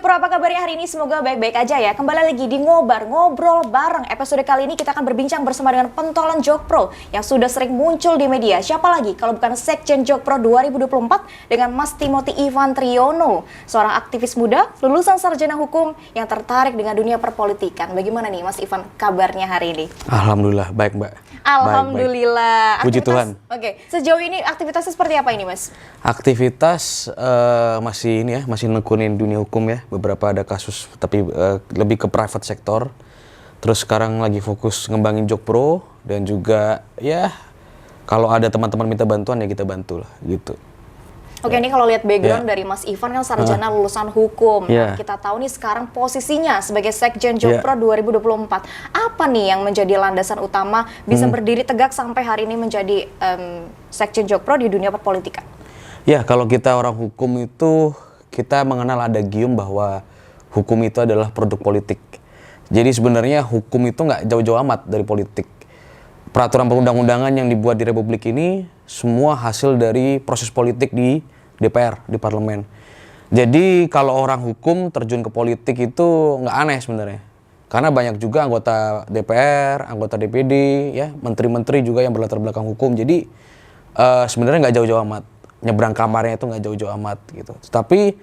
Jokpro, apa kabarnya hari ini? Semoga baik-baik aja ya. Kembali lagi di Ngobrol Bareng. Episode kali ini kita akan berbincang bersama dengan pentolan Jokpro yang sudah sering muncul di media. Siapa lagi kalau bukan Sekjen Jokpro 2024 dengan Mas Timothy Ivan Triyono, seorang aktivis muda lulusan sarjana hukum yang tertarik dengan dunia perpolitikan. Bagaimana nih Mas Ivan kabarnya hari ini? Alhamdulillah baik, Mbak. Alhamdulillah. Baik. Puji Tuhan. Oke, sejauh ini aktivitasnya seperti apa ini, Mas? Aktivitas masih nekunin dunia hukum ya. Beberapa ada kasus tapi lebih ke private sector. Terus sekarang lagi fokus ngembangin Jokpro dan juga ya kalau ada teman-teman minta bantuan ya kita bantu lah gitu. Oke, ini kalau lihat background dari Mas Ivan kan sarjana lulusan hukum. Nah, kita tahu nih sekarang posisinya sebagai Sekjen Jokpro 2024. Apa nih yang menjadi landasan utama bisa berdiri tegak sampai hari ini menjadi Sekjen Jokpro di dunia perpolitikan? Ya, kalau kita orang hukum itu kita mengenal ada gium bahwa hukum itu adalah produk politik. Jadi sebenarnya hukum itu nggak jauh-jauh amat dari politik. Peraturan perundang-undangan yang dibuat di Republik ini semua hasil dari proses politik di DPR, di parlemen. Jadi kalau orang hukum terjun ke politik itu nggak aneh sebenarnya. Karena banyak juga anggota DPR, anggota DPD, ya menteri-menteri juga yang berlatar belakang hukum. Jadi sebenarnya nggak jauh-jauh amat. Nyebrang kamarnya itu nggak jauh-jauh amat gitu. Tapi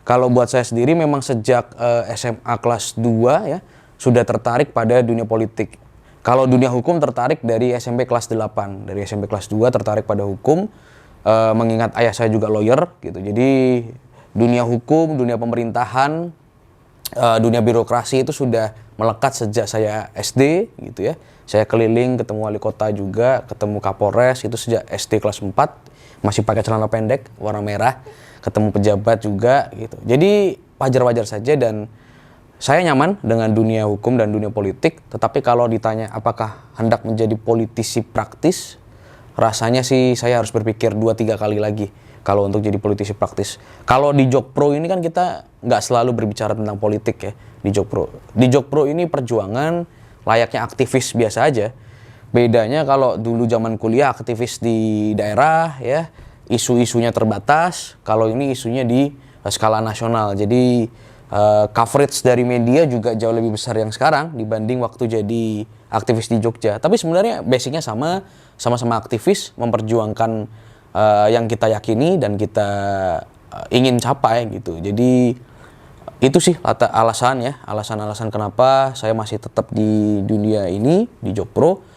kalau buat saya sendiri memang sejak SMA kelas 2 ya sudah tertarik pada dunia politik. Kalau dunia hukum tertarik dari SMP kelas 8. Dari SMP kelas 2 tertarik pada hukum. Mengingat ayah saya juga lawyer gitu. Jadi dunia hukum, dunia pemerintahan, dunia birokrasi itu sudah melekat sejak saya SD gitu ya. Saya keliling ketemu wali kota juga, ketemu Kapolres itu sejak SD kelas 4. Masih pakai celana pendek warna merah, ketemu pejabat juga gitu. Jadi wajar-wajar saja dan saya nyaman dengan dunia hukum dan dunia politik. Tetapi kalau ditanya apakah hendak menjadi politisi praktis, rasanya sih saya harus berpikir 2-3 kali lagi kalau untuk jadi politisi praktis. Kalau di Jokpro ini kan kita nggak selalu berbicara tentang politik ya di Jokpro. Di Jokpro ini perjuangan layaknya aktivis biasa aja. Bedanya kalau dulu zaman kuliah aktivis di daerah ya, isu-isunya terbatas. Kalau ini isunya di skala nasional. Jadi coverage dari media juga jauh lebih besar yang sekarang dibanding waktu jadi aktivis di Jogja. Tapi sebenarnya basicnya sama-sama aktivis memperjuangkan yang kita yakini dan kita ingin capai gitu. Jadi itu sih alasan-alasan kenapa saya masih tetap di dunia ini di Jokpro.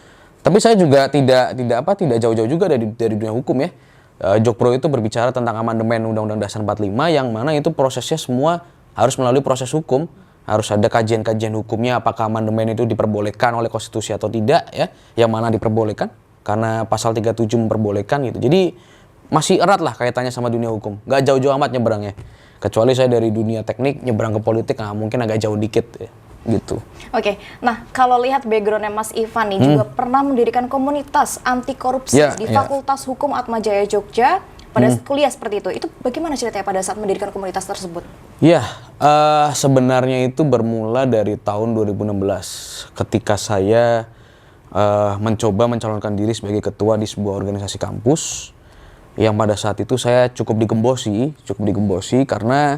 Tapi saya juga tidak jauh-jauh juga dari dunia hukum ya. Jokpro itu berbicara tentang amandemen Undang-Undang Dasar 45 yang mana itu prosesnya semua harus melalui proses hukum, harus ada kajian-kajian hukumnya apakah amandemen itu diperbolehkan oleh konstitusi atau tidak ya, yang mana diperbolehkan karena pasal 37 memperbolehkan gitu. Jadi masih erat lah kaitannya sama dunia hukum, nggak jauh-jauh amat nyebrangnya. Kecuali saya dari dunia teknik nyebrang ke politik, mungkin agak jauh dikit ya, gitu. Oke, nah kalau lihat backgroundnya Mas Ivan nih juga pernah mendirikan komunitas anti korupsi di Fakultas Hukum Atmajaya Jogja. Pada kuliah seperti itu bagaimana ceritanya pada saat mendirikan komunitas tersebut? Ya, sebenarnya itu bermula dari tahun 2016 ketika saya mencoba mencalonkan diri sebagai ketua di sebuah organisasi kampus yang pada saat itu saya cukup digembosi karena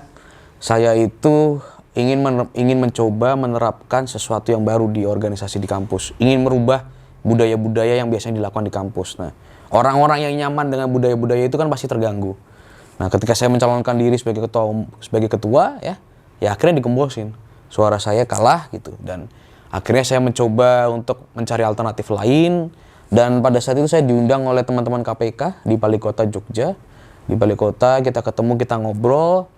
saya itu ingin mencoba menerapkan sesuatu yang baru di organisasi di kampus, ingin merubah budaya-budaya yang biasanya dilakukan di kampus. Nah, orang-orang yang nyaman dengan budaya-budaya itu kan pasti terganggu. Nah, ketika saya mencalonkan diri sebagai ketua ya akhirnya digembosin. Suara saya kalah gitu dan akhirnya saya mencoba untuk mencari alternatif lain dan pada saat itu saya diundang oleh teman-teman KPK di Balai Kota Jogja. Di Balai Kota kita ketemu, kita ngobrol.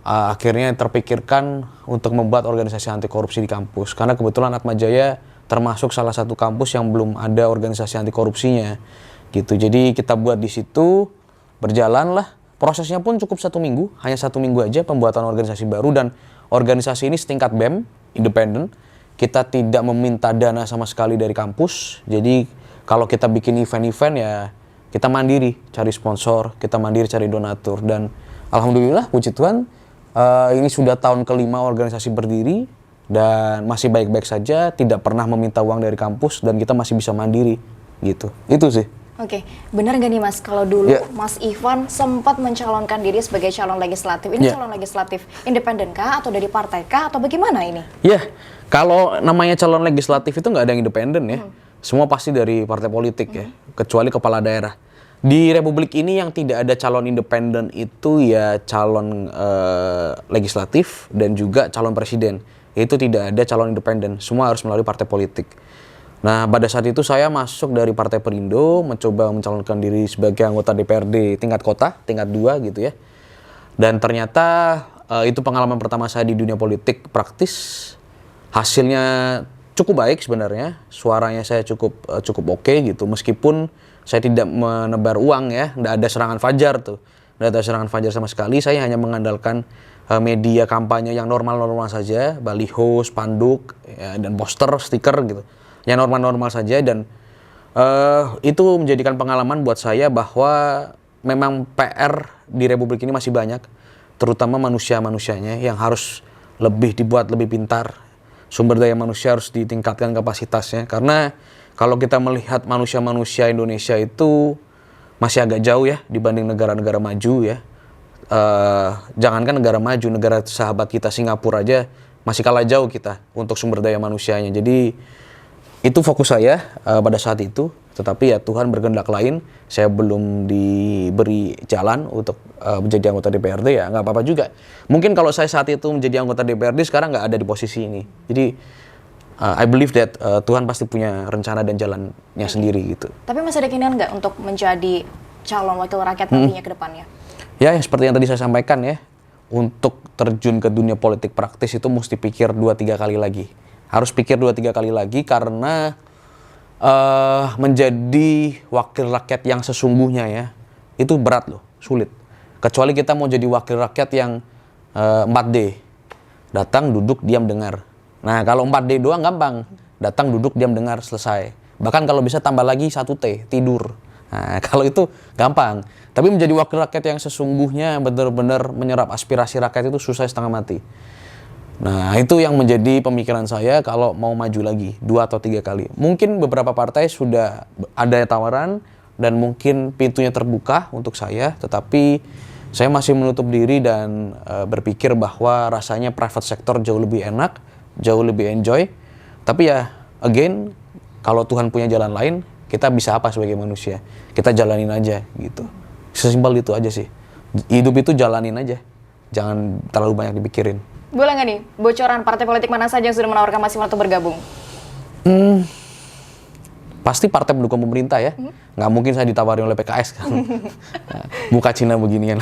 Akhirnya terpikirkan untuk membuat organisasi anti korupsi di kampus karena kebetulan Atmajaya termasuk salah satu kampus yang belum ada organisasi anti korupsinya. Gitu. Jadi kita buat di situ, berjalan lah. Prosesnya pun cukup 1 minggu, hanya 1 minggu aja pembuatan organisasi baru dan organisasi ini setingkat BEM, independen. Kita tidak meminta dana sama sekali dari kampus. Jadi kalau kita bikin event-event ya kita mandiri cari sponsor, kita mandiri cari donatur dan alhamdulillah puji Tuhan ini sudah tahun kelima organisasi berdiri dan masih baik-baik saja, tidak pernah meminta uang dari kampus dan kita masih bisa mandiri gitu. Itu sih. Oke, benar nggak nih Mas, kalau dulu Ya. Mas Ivan sempat mencalonkan diri sebagai calon legislatif, ini Ya. calon legislatif independen kah atau dari partai kah atau bagaimana ini? Ya, kalau namanya calon legislatif itu nggak ada yang independen ya. Semua pasti dari partai politik ya, kecuali kepala daerah. Di Republik ini yang tidak ada calon independen itu ya calon legislatif dan juga calon presiden. Itu tidak ada calon independen, semua harus melalui partai politik. Nah, pada saat itu saya masuk dari Partai Perindo, mencoba mencalonkan diri sebagai anggota DPRD tingkat kota, tingkat 2 gitu ya. Dan ternyata itu pengalaman pertama saya di dunia politik praktis. Hasilnya cukup baik sebenarnya, suaranya saya cukup oke gitu. Meskipun saya tidak menebar uang ya, tidak ada serangan fajar tuh. Tidak ada serangan fajar sama sekali, saya hanya mengandalkan media kampanye yang normal-normal saja, baliho, spanduk, ya, dan poster, stiker gitu. Yang normal-normal saja dan itu menjadikan pengalaman buat saya bahwa memang PR di Republik ini masih banyak, terutama manusia-manusianya yang harus dibuat lebih pintar. Sumber daya manusia harus ditingkatkan kapasitasnya, karena kalau kita melihat manusia-manusia Indonesia itu masih agak jauh ya dibanding negara-negara maju ya. Jangankan negara maju, negara sahabat kita Singapura aja masih kalah jauh kita untuk sumber daya manusianya. Jadi itu fokus saya pada saat itu, tetapi ya Tuhan berkehendak lain. Saya belum diberi jalan untuk menjadi anggota DPRD, ya nggak apa-apa juga. Mungkin kalau saya saat itu menjadi anggota DPRD sekarang nggak ada di posisi ini. Jadi I believe that Tuhan pasti punya rencana dan jalannya sendiri gitu. Tapi masih ada keinginan nggak untuk menjadi calon wakil rakyat nantinya ke depannya? Ya, seperti yang tadi saya sampaikan ya, untuk terjun ke dunia politik praktis itu mesti pikir 2-3 kali lagi. Harus pikir 2-3 kali lagi karena menjadi wakil rakyat yang sesungguhnya ya, itu berat loh, sulit. Kecuali kita mau jadi wakil rakyat yang 4D. Datang, duduk, diam, dengar. Nah, kalau 4D doang gampang. Datang, duduk, diam, dengar, selesai. Bahkan kalau bisa tambah lagi 1T, tidur. Nah, kalau itu gampang. Tapi menjadi wakil rakyat yang sesungguhnya benar-benar menyerap aspirasi rakyat itu susah setengah mati. Nah, itu yang menjadi pemikiran saya kalau mau maju lagi 2 atau 3 kali. Mungkin beberapa partai sudah ada tawaran dan mungkin pintunya terbuka untuk saya, tetapi saya masih menutup diri dan berpikir bahwa rasanya private sector jauh lebih enak, jauh lebih enjoy. Tapi ya, again, kalau Tuhan punya jalan lain, kita bisa apa sebagai manusia? Kita jalanin aja gitu. Sesimpel itu aja sih. Hidup itu jalanin aja. Jangan terlalu banyak dipikirin. Boleh nggak nih bocoran partai politik mana saja yang sudah menawarkan Mas Ivan untuk bergabung? Pasti partai pendukung pemerintah ya. Nggak mungkin saya ditawari oleh PKS kan. Muka Cina beginian.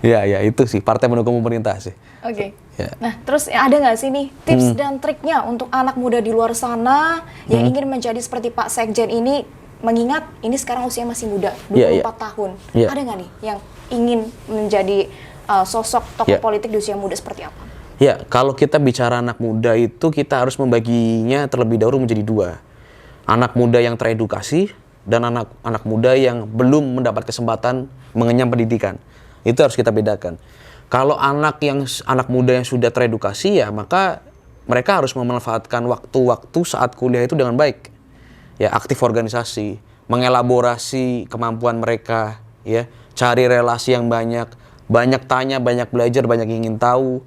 Ya itu sih partai pendukung pemerintah sih. Oke. Ya. Nah, terus ada nggak sih nih tips dan triknya untuk anak muda di luar sana yang ingin menjadi seperti Pak Sekjen ini, mengingat ini sekarang usia masih muda, 24 tahun. Ya. Ada nggak nih yang ingin menjadi sosok tokoh politik di usia muda seperti apa? Ya, kalau kita bicara anak muda itu kita harus membaginya terlebih dahulu menjadi 2. Anak muda yang teredukasi dan anak muda yang belum mendapat kesempatan mengenyam pendidikan. Itu harus kita bedakan. Kalau anak muda yang sudah teredukasi ya maka mereka harus memanfaatkan waktu-waktu saat kuliah itu dengan baik. Ya, aktif organisasi, mengelaborasi kemampuan mereka, ya, cari relasi yang banyak tanya, banyak belajar, banyak ingin tahu,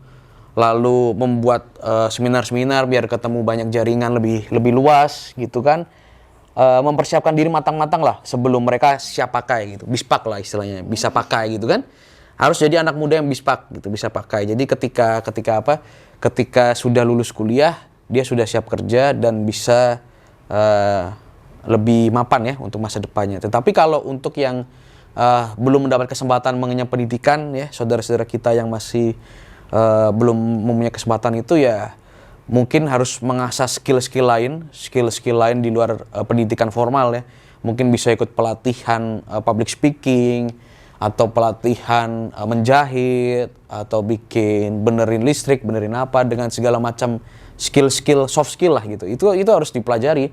lalu membuat seminar-seminar biar ketemu banyak jaringan lebih luas gitu kan. Mempersiapkan diri matang-matang lah sebelum mereka siap pakai gitu, bispak lah istilahnya, bisa pakai gitu kan. Harus jadi anak muda yang bispak gitu, bisa pakai. Jadi ketika sudah lulus kuliah, dia sudah siap kerja dan bisa lebih mapan ya untuk masa depannya. Tetapi kalau untuk yang belum mendapat kesempatan mengenyam pendidikan ya, saudara-saudara kita yang masih belum mempunyai kesempatan itu ya mungkin harus mengasah skill-skill lain di luar pendidikan formal ya. Mungkin bisa ikut pelatihan public speaking atau pelatihan menjahit atau benerin listrik, benerin apa, dengan segala macam skill-skill, soft skill lah gitu. Itu harus dipelajari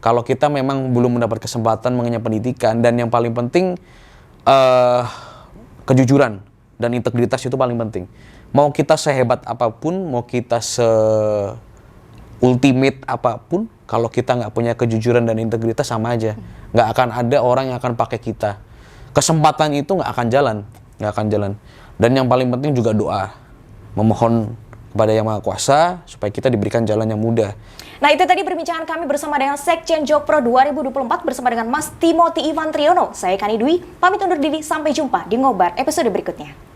kalau kita memang belum mendapat kesempatan mengenyam pendidikan. Dan yang paling penting kejujuran dan integritas itu paling penting. Mau kita sehebat apapun, mau kita se-ultimate apapun, Kalau kita nggak punya kejujuran dan integritas sama aja. Nggak akan ada orang yang akan pakai kita. Kesempatan itu nggak akan jalan. Nggak akan jalan. Dan yang paling penting juga doa. Memohon kepada Yang Maha Kuasa supaya kita diberikan jalan yang mudah. Nah, itu tadi perbincangan kami bersama dengan Sekjen Jokpro 2024 bersama dengan Mas Timothy Ivan Triono. Saya Kani Dwi, pamit undur diri, sampai jumpa di Ngobar episode berikutnya.